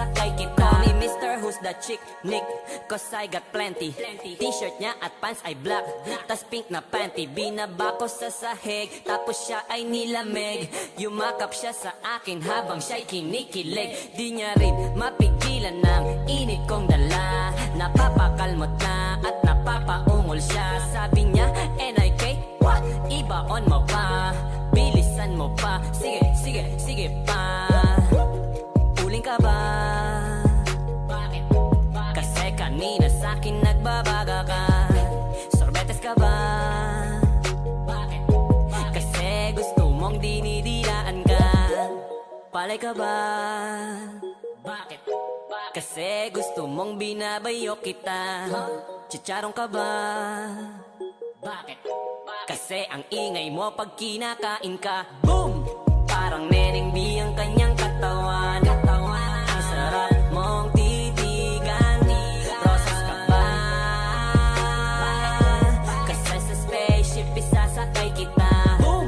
isasakay kita. Call me Mr. Who's the chick, Nick, cause I got plenty. T-shirt niya at pants ay black, tas pink na panty. Binaba ko sa sahig, tapos siya ay nilamig. Yumakap siya sa akin habang siya'y kinikilig. Di niya rin mapigilan ng init kong dala. Napapakalmot na at napapaungol siya. Sabi niya, NIK, what? Ibaon mo pa, bilisan mo pa. Sige, sige, sige pa. Uling ka ba? Bakit? Kasi kanina sa'kin nagbabaga ka. Sorbetes ka ba? Bakit? Kasi gusto mong dinidilaan ka. Palay ka ba? Bakit? Kasi gusto mong binabayo kita. Chicharong ka ba? Bakit? Kasi ang ingay mo pag kinakain ka. Boom! Parang Neneng B ang kanyang katawan. Ang sarap mong titigan. Rosas ka ba? Kasi sa spaceship isasakay kita. Boom!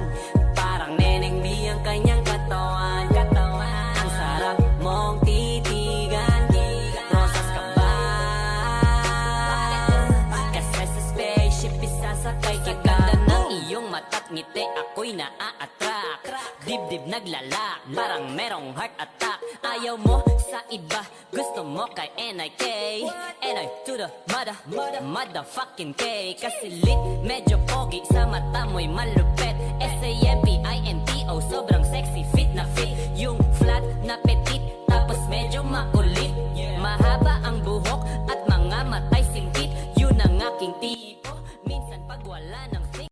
Parang Neneng B ang kanyang katawan. Ang sarap mong titigan. Rosas ka ba? Kasi sa spaceship isasakay kita. Iyong mata't ngiti ako'y naa-attract. Dibdib naglalak, parang merong heart attack. Ayaw mo sa iba, gusto mo kay NIK. NI to the motherfucking K. Kasi lit, medyo pogi, sa mata mo'y malupit. SAMPINTO, sobrang sexy, fit na fit. Yung